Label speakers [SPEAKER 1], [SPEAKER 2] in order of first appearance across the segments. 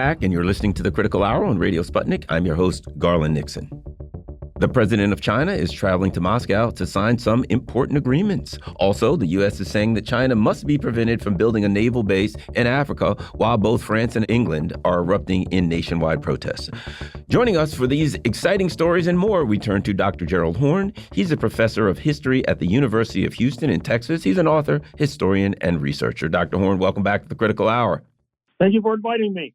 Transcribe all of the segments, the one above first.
[SPEAKER 1] Back, and you're listening to the Critical Hour on Radio Sputnik. I'm your host, Garland Nixon. The president of China is traveling to Moscow to sign some important agreements. Also, the U.S. is saying that China must be prevented from building a naval base in Africa, while both France and England are erupting in nationwide protests. Joining us for these exciting stories and more, we turn to Dr. Gerald Horne. He's a professor of history at the University of Houston in Texas. He's an author, historian, and researcher. Dr. Horne, welcome back to the Critical Hour.
[SPEAKER 2] Thank you for inviting me.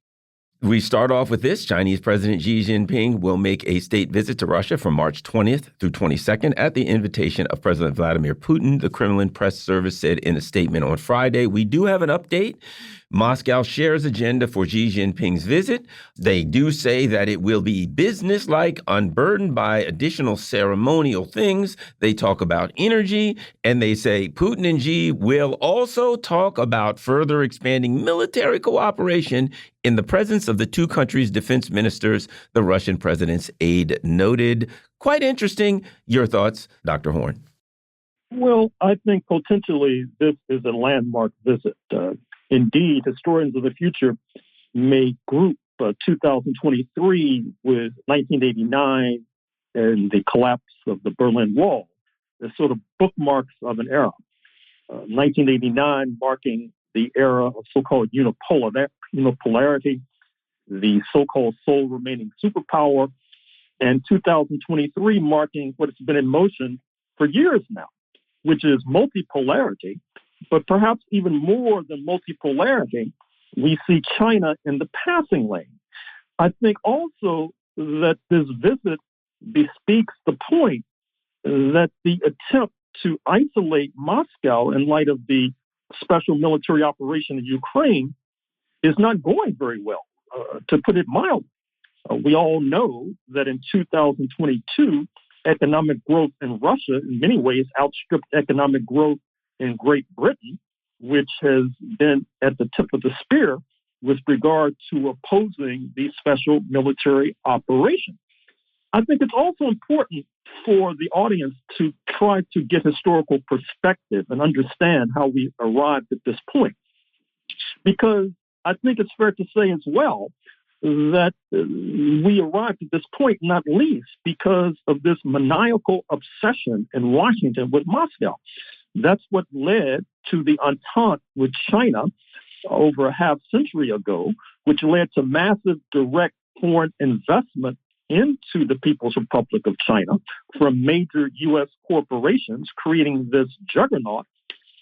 [SPEAKER 1] We start off with this. Chinese President Xi Jinping will make a state visit to Russia from March 20th through 22nd at the invitation of President Vladimir Putin, the Kremlin press service said in a statement on Friday. We do have an update. Moscow shares agenda for Xi Jinping's visit. They do say that it will be businesslike, unburdened by additional ceremonial things. They talk about energy, and they say Putin and Xi will also talk about further expanding military cooperation in the presence of the two countries' defense ministers, the Russian president's aide noted. Quite interesting. Your thoughts, Dr. Horne?
[SPEAKER 2] Well, I think potentially this is a landmark visit. Indeed, historians of the future may group 2023 with 1989 and the collapse of the Berlin Wall as sort of bookmarks of an era. 1989 marking the era of so-called unipolarity, the so-called sole remaining superpower, and 2023 marking what has been in motion for years now, which is multipolarity. But perhaps even more than multipolarity, we see China in the passing lane. I think also that this visit bespeaks the point that the attempt to isolate Moscow in light of the special military operation in Ukraine is not going very well, to put it mildly. We all know that in 2022, economic growth in Russia in many ways outstripped economic growth in Great Britain, which has been at the tip of the spear with regard to opposing the special military operation. I think it's also important for the audience to try to get historical perspective and understand how we arrived at this point. Because I think it's fair to say as well that we arrived at this point not least because of this maniacal obsession in Washington with Moscow. That's what led to the Entente with China over a half century ago, which led to massive direct foreign investment into the People's Republic of China from major U.S. corporations, creating this juggernaut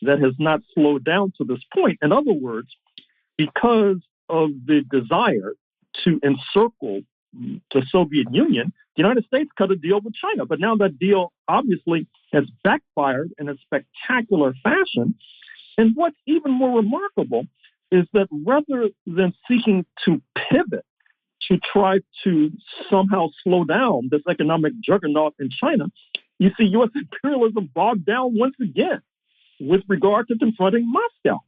[SPEAKER 2] that has not slowed down to this point. In other words, because of the desire to encircle the Soviet Union, the United States cut a deal with China. But now that deal obviously has backfired in a spectacular fashion. And what's even more remarkable is that rather than seeking to pivot to try to somehow slow down this economic juggernaut in China, you see U.S. imperialism bogged down once again with regard to confronting Moscow.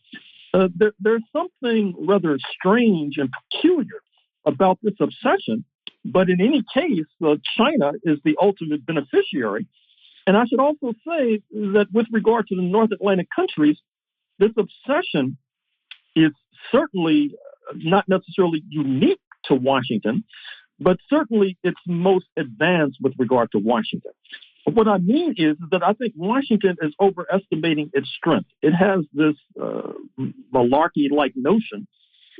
[SPEAKER 2] There's something rather strange and peculiar about this obsession. But in any case, China is the ultimate beneficiary. And I should also say that with regard to the North Atlantic countries, this obsession is certainly not necessarily unique to Washington, but certainly it's most advanced with regard to Washington. What I mean is that I think Washington is overestimating its strength. It has this malarkey-like notion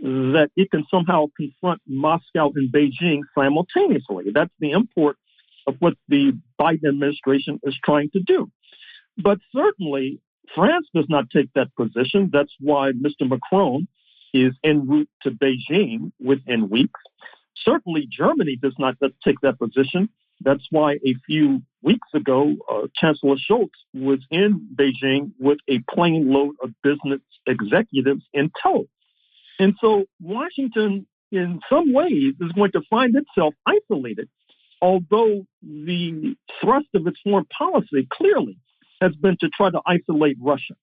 [SPEAKER 2] that it can somehow confront Moscow and Beijing simultaneously. That's the import of what the Biden administration is trying to do. But certainly, France does not take that position. That's why Mr. Macron is en route to Beijing within weeks. Certainly, Germany does not take that position. That's why a few weeks ago, Chancellor Scholz was in Beijing with a plane load of business executives in tow. And so Washington, in some ways, is going to find itself isolated, although the thrust of its foreign policy clearly has been to try to isolate Russia.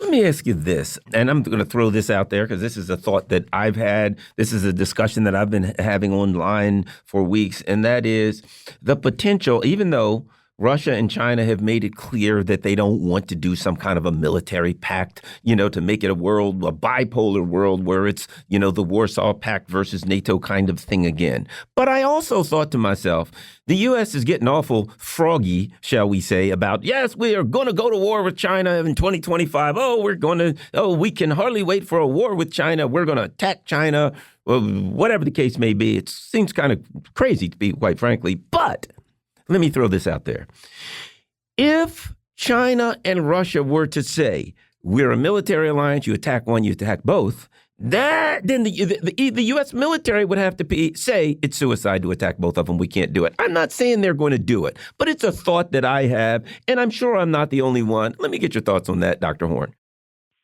[SPEAKER 1] Let me ask you this, and I'm going to throw this out there because this is a thought that I've had. This is a discussion that I've been having online for weeks, and that is the potential, even though Russia and China have made it clear that they don't want to do some kind of a military pact, to make it a bipolar world where it's, the Warsaw Pact versus NATO kind of thing again. But I also thought to myself, the U.S. is getting awful froggy, shall we say, about, yes, we are going to go to war with China in 2025. We can hardly wait for a war with China. We're going to attack China, whatever the case may be. It seems kind of crazy, to be quite frankly. But let me throw this out there. If China and Russia were to say, we're a military alliance, you attack one, you attack both, then the U.S. military would have to say it's suicide to attack both of them. We can't do it. I'm not saying they're going to do it, but it's a thought that I have, and I'm sure I'm not the only one. Let me get your thoughts on that, Dr. Horne.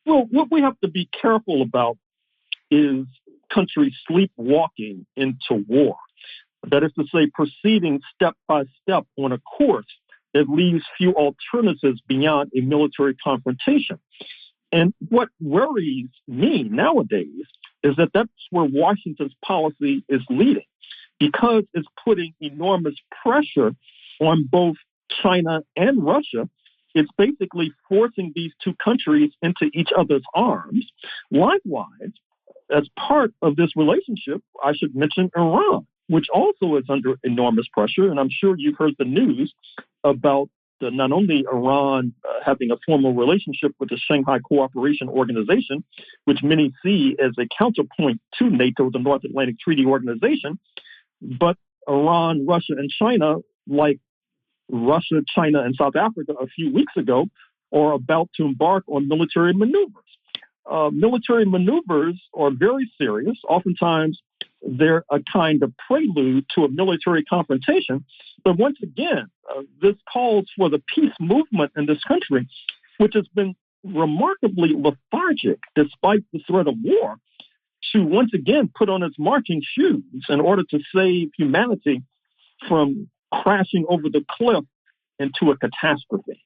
[SPEAKER 2] Well, what we have to be careful about is countries sleepwalking into war. That is to say, proceeding step by step on a course that leaves few alternatives beyond a military confrontation. And what worries me nowadays is that that's where Washington's policy is leading, because it's putting enormous pressure on both China and Russia. It's basically forcing these two countries into each other's arms. Likewise, as part of this relationship, I should mention Iran, which also is under enormous pressure. And I'm sure you've heard the news about not only Iran having a formal relationship with the Shanghai Cooperation Organization, which many see as a counterpoint to NATO, the North Atlantic Treaty Organization, but Iran, Russia, and China, like Russia, China, and South Africa a few weeks ago, are about to embark on military maneuvers. Military maneuvers are very serious. Oftentimes, they're a kind of prelude to a military confrontation. But once again, this calls for the peace movement in this country, which has been remarkably lethargic despite the threat of war, to once again put on its marching shoes in order to save humanity from crashing over the cliff into a catastrophe.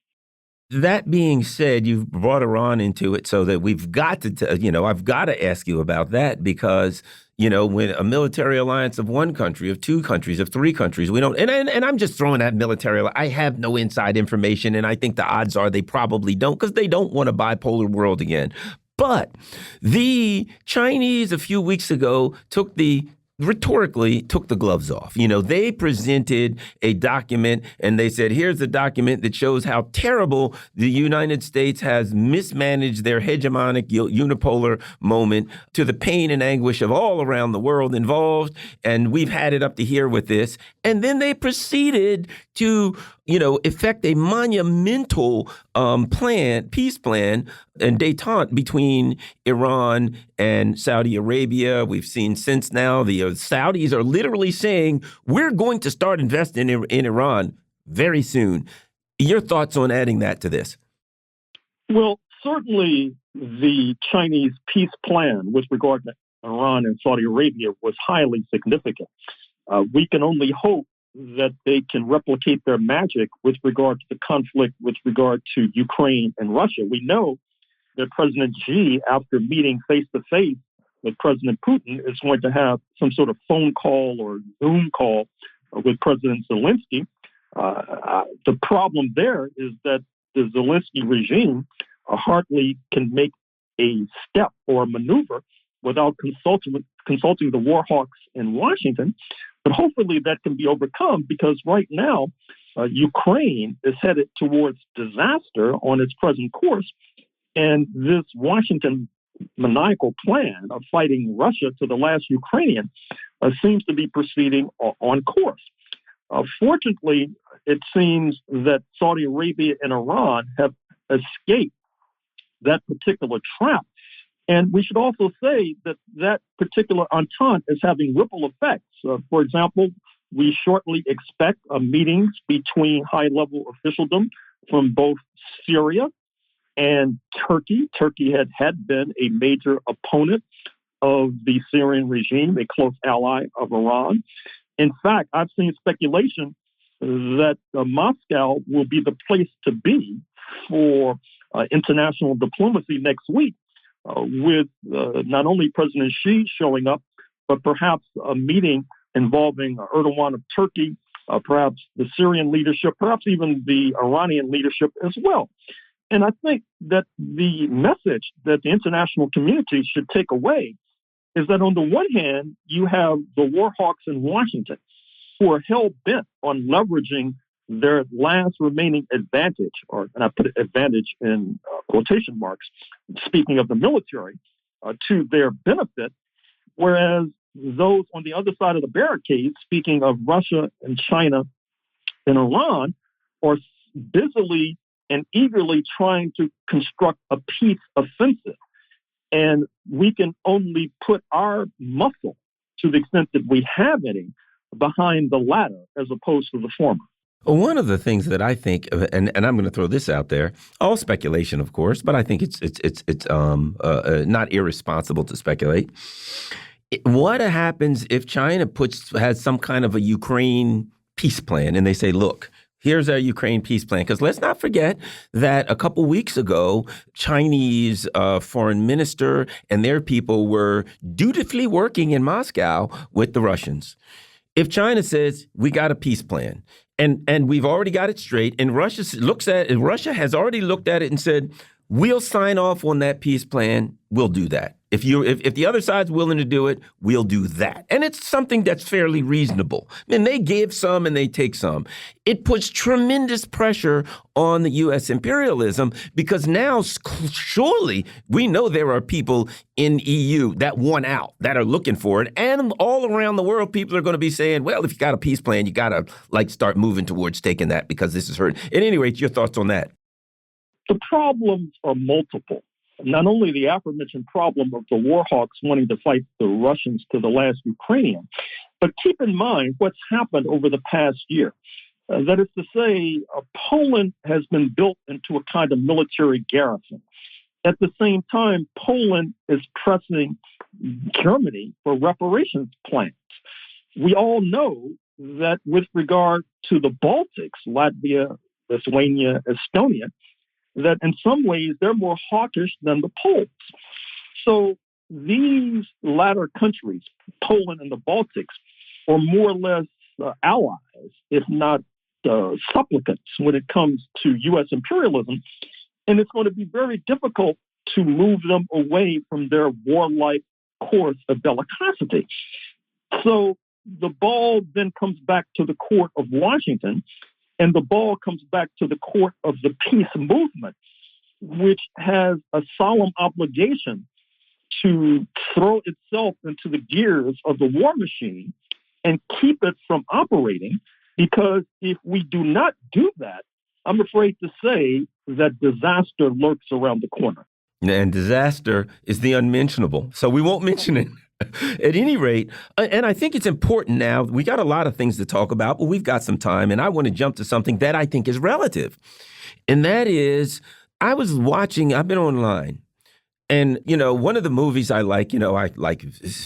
[SPEAKER 1] That being said, you've brought Iran into it, so that we've got to, I've got to ask you about that, because, when a military alliance of one country, of two countries, of three countries, we don't, and I'm just throwing that military, I have no inside information, and I think the odds are they probably don't, because they don't want a bipolar world again. But the Chinese a few weeks ago rhetorically took the gloves off. They presented a document and they said, here's a document that shows how terrible the United States has mismanaged their hegemonic unipolar moment, to the pain and anguish of all around the world involved. And we've had it up to here with this. And then they proceeded to, effect a monumental peace plan and détente between Iran and Saudi Arabia. We've seen since now the Saudis are literally saying, we're going to start investing in Iran very soon. Your thoughts on adding that to this?
[SPEAKER 2] Well, certainly the Chinese peace plan with regard to Iran and Saudi Arabia was highly significant. We can only hope that they can replicate their magic with regard to the conflict with regard to Ukraine and Russia. We know that President Xi, after meeting face-to-face with President Putin, is going to have some sort of phone call or Zoom call with President Zelensky. The problem there is that the Zelensky regime hardly can make a step or a maneuver without consulting the war hawks in Washington. But hopefully that can be overcome, because right now Ukraine is headed towards disaster on its present course. And this Washington maniacal plan of fighting Russia to the last Ukrainian seems to be proceeding on course. Fortunately, it seems that Saudi Arabia and Iran have escaped that particular trap. And we should also say that that particular entente is having ripple effects. For example, we shortly expect meetings between high-level officialdom from both Syria and Turkey. Turkey had been a major opponent of the Syrian regime, a close ally of Iran. In fact, I've seen speculation that Moscow will be the place to be for international diplomacy next week, with not only President Xi showing up, but perhaps a meeting involving Erdogan of Turkey perhaps the Syrian leadership, perhaps even the Iranian leadership as well. And I think that the message that the international community should take away is that on the one hand, you have the war hawks in Washington who are hell-bent on leveraging their last remaining advantage, and I put advantage in quotation marks, speaking of the military, to their benefit, whereas those on the other side of the barricade, speaking of Russia and China and Iran, are busily and eagerly trying to construct a peace offensive. And we can only put our muscle, to the extent that we have any, behind the latter as opposed to the former.
[SPEAKER 1] One of the things that I think, and I'm going to throw this out there, all speculation, of course, but I think it's not irresponsible to speculate. What happens if China has some kind of a Ukraine peace plan, and they say, look, here's our Ukraine peace plan? Because let's not forget that a couple weeks ago, Chinese foreign minister and their people were dutifully working in Moscow with the Russians. If China says we got a peace plan and we've already got it straight, and Russia has already looked at it and said, we'll sign off on that peace plan, we'll do that. If the other side's willing to do it, we'll do that. And it's something that's fairly reasonable. And they give some and they take some. It puts tremendous pressure on the U.S. imperialism because now surely we know there are people in EU that want out, that are looking for it. And all around the world, people are going to be saying, well, if you got a peace plan, you got to start moving towards taking that because this is hurt. At any rate, your thoughts on that?
[SPEAKER 2] The problems are multiple. Not only the aforementioned problem of the war hawks wanting to fight the Russians to the last Ukrainian, but keep in mind what's happened over the past year. That is to say, Poland has been built into a kind of military garrison. At the same time, Poland is pressing Germany for reparations plans. We all know that with regard to the Baltics, Latvia, Lithuania, Estonia, that in some ways they're more hawkish than the Poles. So these latter countries, Poland and the Baltics, are more or less allies, if not supplicants, when it comes to U.S. imperialism. And it's going to be very difficult to move them away from their warlike course of bellicosity. So the ball then comes back to the court of Washington, and the ball comes back to the court of the peace movement, which has a solemn obligation to throw itself into the gears of the war machine and keep it from operating. Because if we do not do that, I'm afraid to say that disaster lurks around the corner.
[SPEAKER 1] And disaster is the unmentionable. So we won't mention it. At any rate, and I think it's important now, we got a lot of things to talk about, but we've got some time, and I want to jump to something that I think is relative. And that is, I've been online, and, one of the movies I like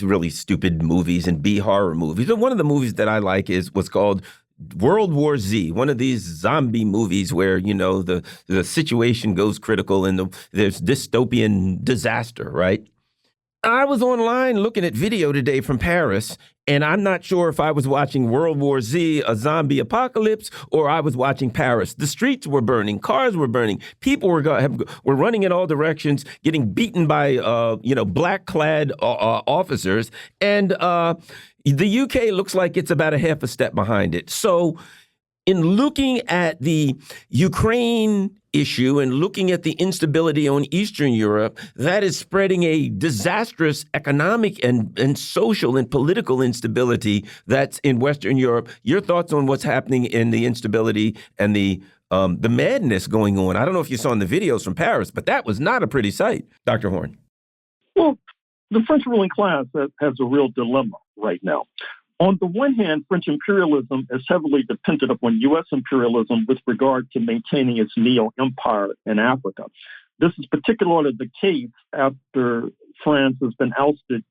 [SPEAKER 1] really stupid movies and B-horror movies, but one of the movies that I like is what's called World War Z, one of these zombie movies where, the situation goes critical and there's dystopian disaster, right? I was online looking at video today from Paris, and I'm not sure if I was watching World War Z, a zombie apocalypse, or I was watching Paris. The streets were burning, cars were burning, people were running in all directions, getting beaten by black-clad officers, and the UK looks like it's about a half a step behind it. So, in looking at the Ukraine issue and looking at the instability on Eastern Europe, that is spreading a disastrous economic and social and political instability that's in Western Europe. Your thoughts on what's happening in the instability and the madness going on? I don't know if you saw in the videos from Paris, but that was not a pretty sight. Dr. Horne.
[SPEAKER 2] Well, the French ruling class has a real dilemma right now. On the one hand, French imperialism is heavily dependent upon U.S. imperialism with regard to maintaining its neo-empire in Africa. This is particularly the case after France has been ousted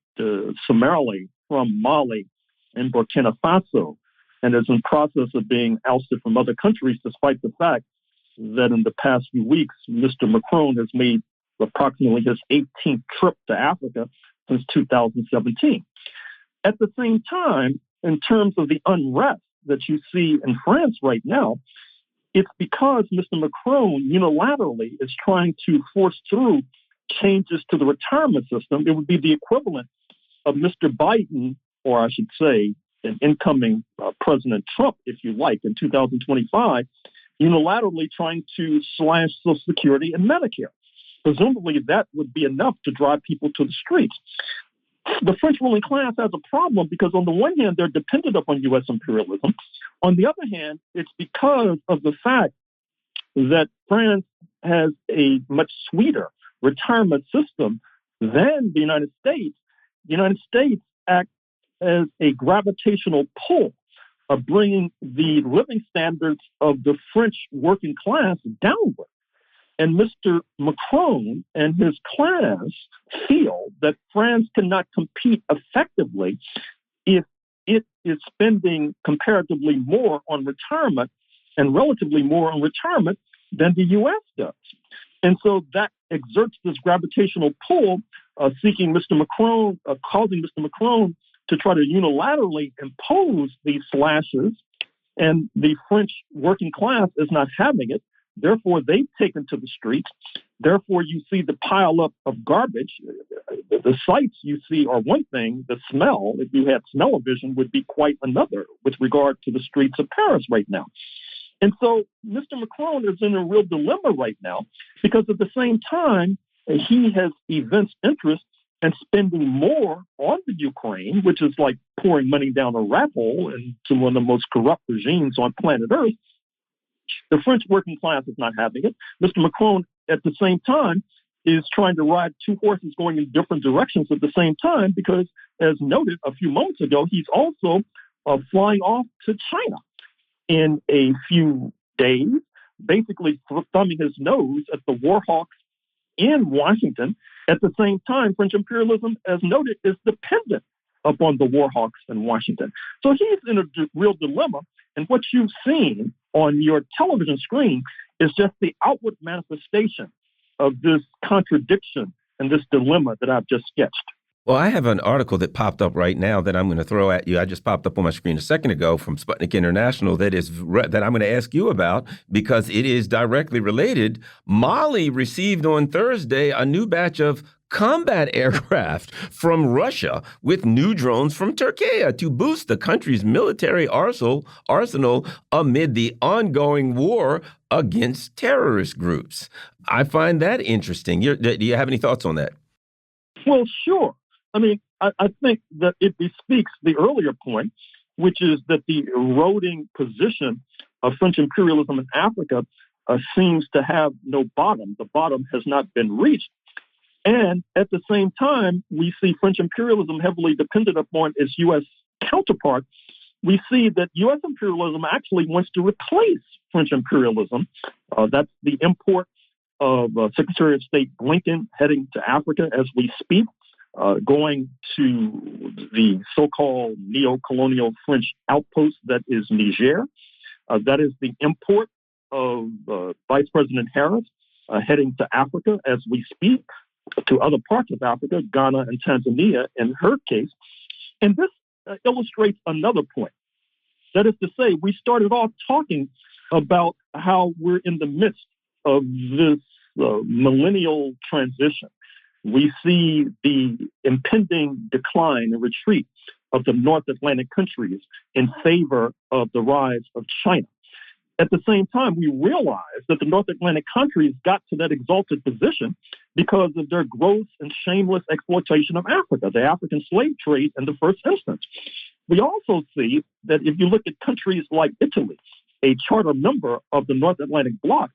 [SPEAKER 2] summarily from Mali and Burkina Faso and is in process of being ousted from other countries, despite the fact that in the past few weeks, Mr. Macron has made approximately his 18th trip to Africa since 2017. At the same time, in terms of the unrest that you see in France right now, it's because Mr. Macron unilaterally is trying to force through changes to the retirement system. It would be the equivalent of Mr. Biden, or I should say, an incoming President Trump, if you like, in 2025, unilaterally trying to slash Social Security and Medicare. Presumably, that would be enough to drive people to the streets. The French ruling class has a problem because, on the one hand, they're dependent upon U.S. imperialism. On the other hand, it's because of the fact that France has a much sweeter retirement system than the United States. The United States acts as a gravitational pull of bringing the living standards of the French working class downward. And Mr. Macron and his class feel that France cannot compete effectively if it is spending comparatively more on retirement and relatively more on retirement than the U.S. does. And so that exerts this gravitational pull, causing Mr. Macron to try to unilaterally impose these slashes, and the French working class is not having it. Therefore, they've taken to the streets. Therefore, you see the pile up of garbage. The sights you see are one thing. The smell, if you had smell-o-vision, would be quite another with regard to the streets of Paris right now. And so Mr. Macron is in a real dilemma right now because at the same time, he has evinced interest in spending more on the Ukraine, which is like pouring money down a rat hole into one of the most corrupt regimes on planet Earth. The French working class is not having it. Mr. Macron, at the same time, is trying to ride two horses going in different directions at the same time because, as noted a few moments ago, he's also flying off to China in a few days, basically thumbing his nose at the war hawks in Washington. At the same time, French imperialism, as noted, is dependent upon the war hawks in Washington. So he's in a real dilemma. And what you've seen on your television screen is just the outward manifestation of this contradiction and this dilemma that I've just sketched.
[SPEAKER 1] Well, I have an article that popped up right now that I'm going to throw at you. I just popped up on my screen a second ago from Sputnik International that I'm going to ask you about because it is directly related. Mali received on Thursday a new batch of combat aircraft from Russia with new drones from Turkey to boost the country's military arsenal amid the ongoing war against terrorist groups. I find that interesting. Do you have any thoughts on that?
[SPEAKER 2] Well, sure. I mean, I think that it bespeaks the earlier point, which is that the eroding position of French imperialism in Africa seems to have no bottom. The bottom has not been reached. And at the same time, we see French imperialism heavily dependent upon its U.S. counterpart. We see that U.S. imperialism actually wants to replace French imperialism. That's the import of Secretary of State Blinken heading to Africa as we speak, going to the so-called neo-colonial French outpost that is Niger. That is the import of Vice President Harris heading to Africa as we speak, to other parts of Africa, Ghana and Tanzania in her case. And this illustrates another point. That is to say, we started off talking about how we're in the midst of this millennial transition. We see the impending decline and retreat of the North Atlantic countries in favor of the rise of China. At the same time, we realize that the North Atlantic countries got to that exalted position because of their gross and shameless exploitation of Africa, the African slave trade in the first instance. We also see that if you look at countries like Italy, a charter member of the North Atlantic bloc,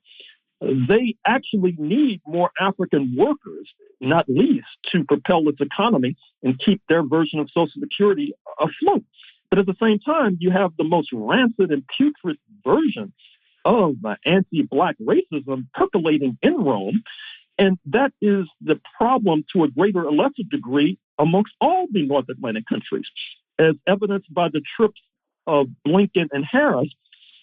[SPEAKER 2] they actually need more African workers, not least to propel its economy and keep their version of Social Security afloat. But at the same time, you have the most rancid and putrid version of anti-Black racism percolating in Rome. And that is the problem to a greater or lesser degree amongst all the North Atlantic countries. As evidenced by the trips of Blinken and Harris,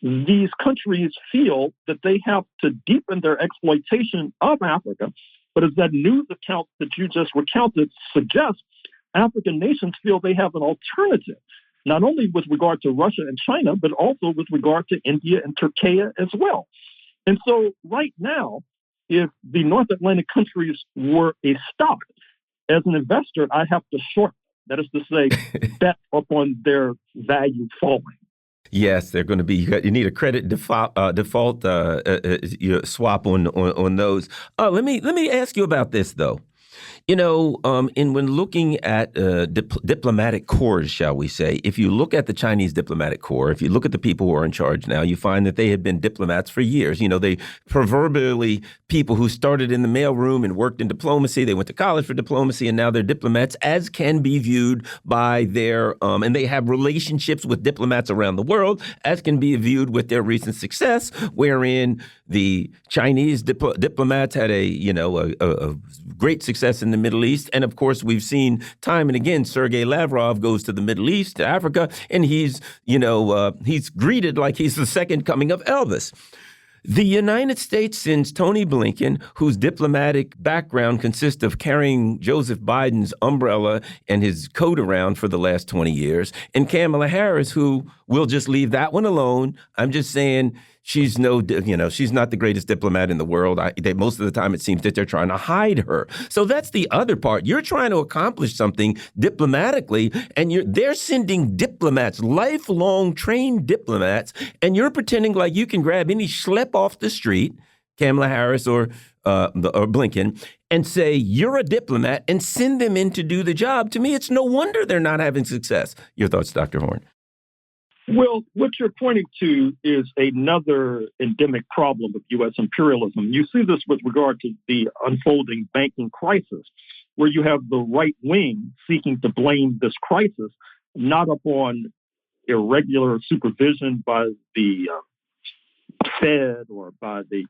[SPEAKER 2] these countries feel that they have to deepen their exploitation of Africa. But as that news account that you just recounted suggests, African nations feel they have an alternative. not only with regard to Russia and China, but also with regard to India and Turkey as well. And so right now, if the North Atlantic countries were a stock, as an investor, I have to short. That is to say, bet upon their value falling.
[SPEAKER 1] Yes, they're going to be. You need a credit default swap on those. Let me ask you about this though. You know, and when looking at diplomatic corps, shall we say, if you look at the Chinese diplomatic corps, if you look at the people who are in charge now, you find that they have been diplomats for years. You know, they proverbially people who started in the mailroom and worked in diplomacy. They went to college for diplomacy, and now they're diplomats, as can be viewed by their and they have relationships with diplomats around the world, as can be viewed with their recent success, wherein the Chinese diplomats had a great success in the Middle East. And of course, we've seen time and again, Sergei Lavrov goes to the Middle East, to Africa, and he's greeted like he's the second coming of Elvis. The United States sends Tony Blinken, whose diplomatic background consists of carrying Joseph Biden's umbrella and his coat around for the last 20 years, and Kamala Harris, who will just leave that one alone. I'm just saying she's she's not the greatest diplomat in the world. Most of the time it seems that they're trying to hide her. So that's the other part. You're trying to accomplish something diplomatically, and they're sending diplomats, lifelong trained diplomats, and you're pretending like you can grab any schlep off the street, Kamala Harris or Blinken, and say you're a diplomat and send them in to do the job. To me, it's no wonder they're not having success. Your thoughts, Dr. Horne?
[SPEAKER 2] Well, what you're pointing to is another endemic problem of U.S. imperialism. You see this with regard to the unfolding banking crisis, where you have the right wing seeking to blame this crisis not upon irregular supervision by the Fed or by the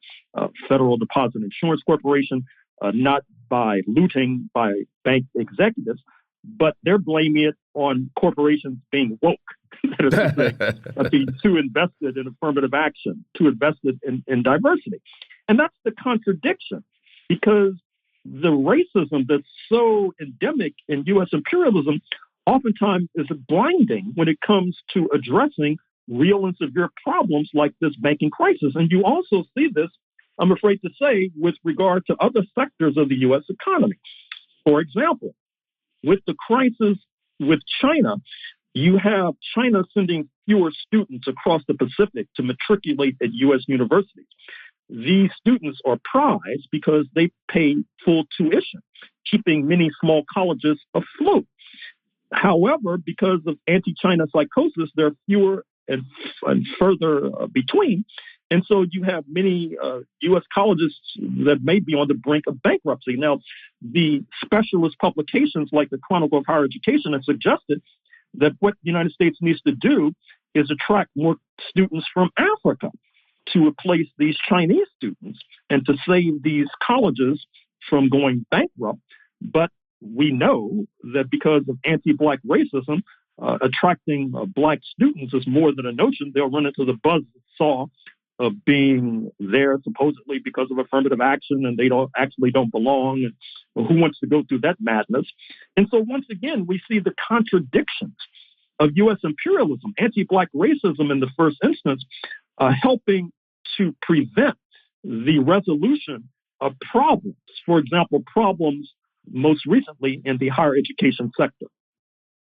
[SPEAKER 2] Federal Deposit Insurance Corporation, not by looting by bank executives, but they're blaming it on corporations being woke. That is to say, being too invested in affirmative action, too invested in diversity. And that's the contradiction, because the racism that's so endemic in U.S. imperialism oftentimes is blinding when it comes to addressing real and severe problems like this banking crisis. And you also see this, I'm afraid to say, with regard to other sectors of the U.S. economy. For example, with the crisis with China, you have China sending fewer students across the Pacific to matriculate at U.S. universities. These students are prized because they pay full tuition, keeping many small colleges afloat. However, because of anti-China psychosis, there are fewer and further between. And so you have many U.S. colleges that may be on the brink of bankruptcy. Now, the specialist publications like the Chronicle of Higher Education have suggested that what the United States needs to do is attract more students from Africa to replace these Chinese students and to save these colleges from going bankrupt. But we know that because of anti-Black racism, attracting Black students is more than a notion. They'll run into the buzzsaw of being there supposedly because of affirmative action, and they don't belong. And who wants to go through that madness? And so once again, we see the contradictions of U.S. imperialism, anti-Black racism in the first instance, helping to prevent the resolution of problems. For example, problems most recently in the higher education sector.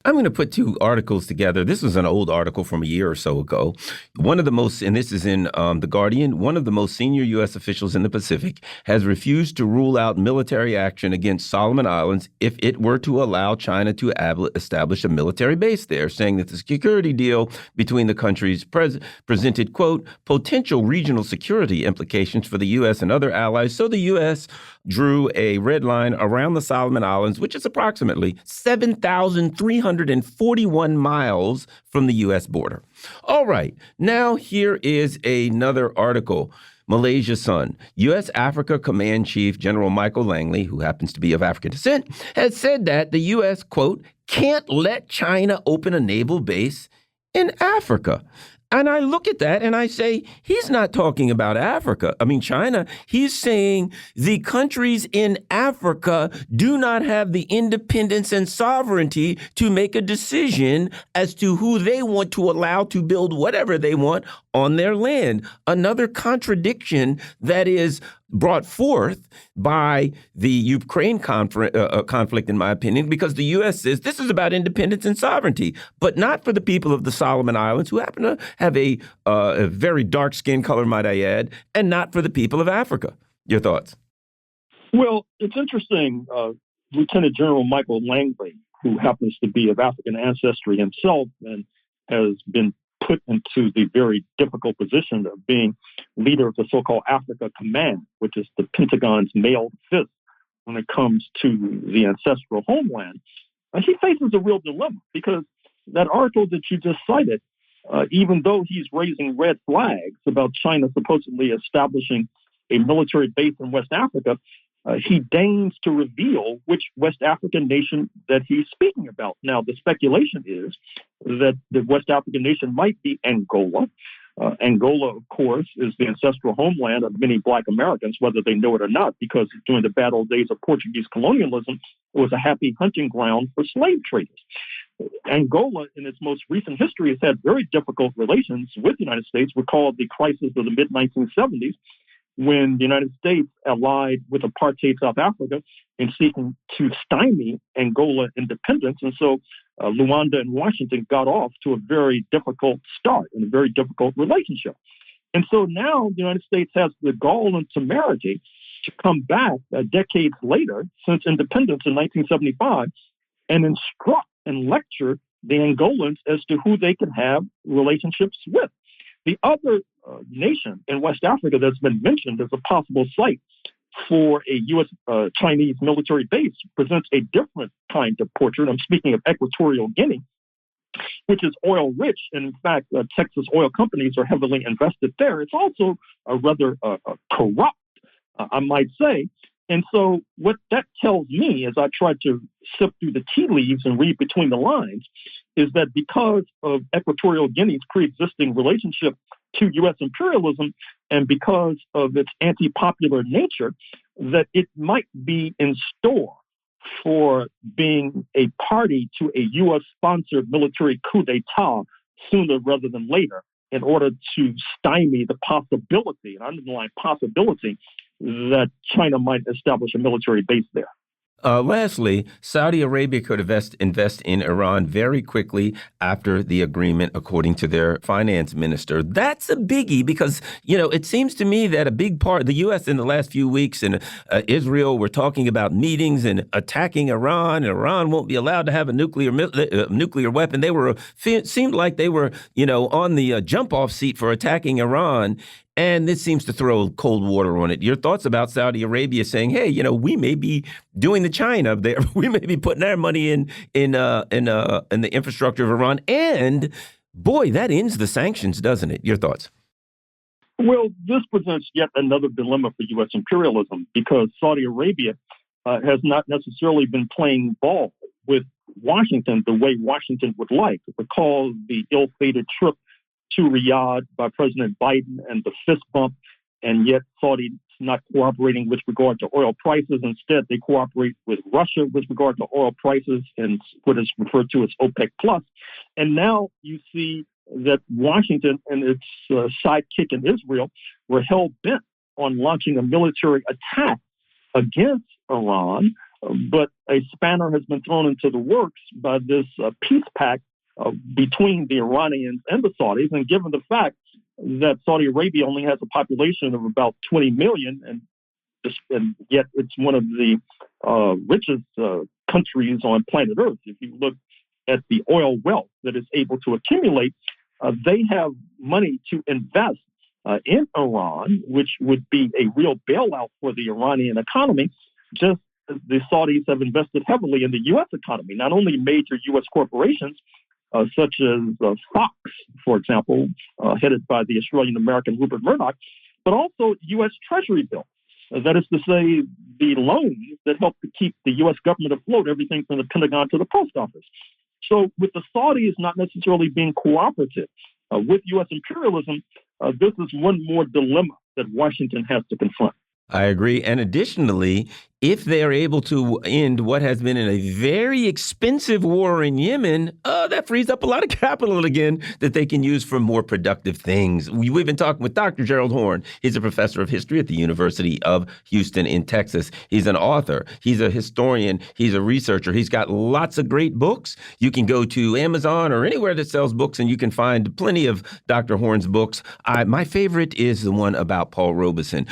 [SPEAKER 1] I'm going to put two articles together. This was an old article from a year or so ago. One of the most, and this is in The Guardian, one of the most senior U.S. officials in the Pacific has refused to rule out military action against Solomon Islands if it were to allow China to establish a military base there, saying that the security deal between the countries presented, quote, potential regional security implications for the U.S. and other allies. So the U.S. drew a red line around the Solomon Islands, which is approximately 7,341 miles from the U.S. border. All right, now here is another article. Malaysia Sun. U.S. Africa Command Chief General Michael Langley, who happens to be of African descent, has said that the U.S., quote, can't let China open a naval base in Africa. And I look at that and I say, he's not talking about Africa. I mean, China, he's saying the countries in Africa do not have the independence and sovereignty to make a decision as to who they want to allow to build whatever they want on their land. Another contradiction that is brought forth by the Ukraine conflict, in my opinion, because the U.S. says this is about independence and sovereignty, but not for the people of the Solomon Islands, who happen to have a very dark skin color, might I add, and not for the people of Africa. Your thoughts?
[SPEAKER 2] Well, it's interesting. Lieutenant General Michael Langley, who happens to be of African ancestry himself and has been put into the very difficult position of being leader of the so-called Africa Command, which is the Pentagon's mailed fist when it comes to the ancestral homeland. He faces a real dilemma because that article that you just cited, even though he's raising red flags about China supposedly establishing a military base in West Africa, he deigns to reveal which West African nation that he's speaking about. Now, the speculation is that the West African nation might be Angola. Angola, of course, is the ancestral homeland of many Black Americans, whether they know it or not, because during the bad old days of Portuguese colonialism, it was a happy hunting ground for slave traders. Angola, in its most recent history, has had very difficult relations with the United States. Recall the crisis of the mid-1970s, when the United States allied with apartheid South Africa in seeking to stymie Angola independence. And so Luanda and Washington got off to a very difficult start and a very difficult relationship. And so now the United States has the gall and temerity to come back decades later, since independence in 1975, and instruct and lecture the Angolans as to who they can have relationships with. The other nation in West Africa that's been mentioned as a possible site for a U.S.-Chinese military base presents a different kind of portrait. I'm speaking of Equatorial Guinea, which is oil rich. And in fact, Texas oil companies are heavily invested there. It's also rather corrupt, I might say. And so what that tells me, as I try to sift through the tea leaves and read between the lines, is that because of Equatorial Guinea's pre-existing relationship to U.S. imperialism and because of its anti-popular nature, that it might be in store for being a party to a U.S.-sponsored military coup d'etat sooner rather than later, in order to stymie the possibility, and underline possibility, that China might establish a military base there.
[SPEAKER 1] Lastly, Saudi Arabia could invest in Iran very quickly after the agreement, according to their finance minister. That's a biggie because, you know, it seems to me that a big part, the U.S. in the last few weeks and Israel were talking about meetings and attacking Iran, and Iran won't be allowed to have a nuclear weapon. They were seemed like they were, you know, on the jump-off seat for attacking Iran. And this seems to throw cold water on it. Your thoughts about Saudi Arabia saying, "Hey, you know, we may be doing the China there. We may be putting our money in the infrastructure of Iran." And boy, that ends the sanctions, doesn't it? Your thoughts?
[SPEAKER 2] Well, this presents yet another dilemma for U.S. imperialism because Saudi Arabia has not necessarily been playing ball with Washington the way Washington would like. Recall the ill-fated trip to Riyadh by President Biden and the fist bump, and yet Saudi is not cooperating with regard to oil prices. Instead, they cooperate with Russia with regard to oil prices and what is referred to as OPEC plus. And now you see that Washington and its sidekick in Israel were hell-bent on launching a military attack against Iran, but a spanner has been thrown into the works by this peace pact between the Iranians and the Saudis. And given the fact that Saudi Arabia only has a population of about 20 million, and yet it's one of the richest countries on planet Earth, if you look at the oil wealth that is able to accumulate, they have money to invest in Iran, which would be a real bailout for the Iranian economy, just as the Saudis have invested heavily in the U.S. economy. Not only major U.S. corporations, such as Fox, for example, headed by the Australian-American Rupert Murdoch, but also U.S. Treasury bills. That is to say, the loans that help to keep the U.S. government afloat, everything from the Pentagon to the post office. So with the Saudis not necessarily being cooperative With U.S. imperialism, this is one more dilemma that Washington has to confront.
[SPEAKER 1] I agree. And additionally, if they are able to end what has been in a very expensive war in Yemen, that frees up a lot of capital again that they can use for more productive things. We've been talking with Dr. Gerald Horne. He's a professor of history at the University of Houston in Texas. He's an author. He's a historian. He's a researcher. He's got lots of great books. You can go to Amazon or anywhere that sells books, and you can find plenty of Dr. Horne's books. My favorite is the one about Paul Robeson.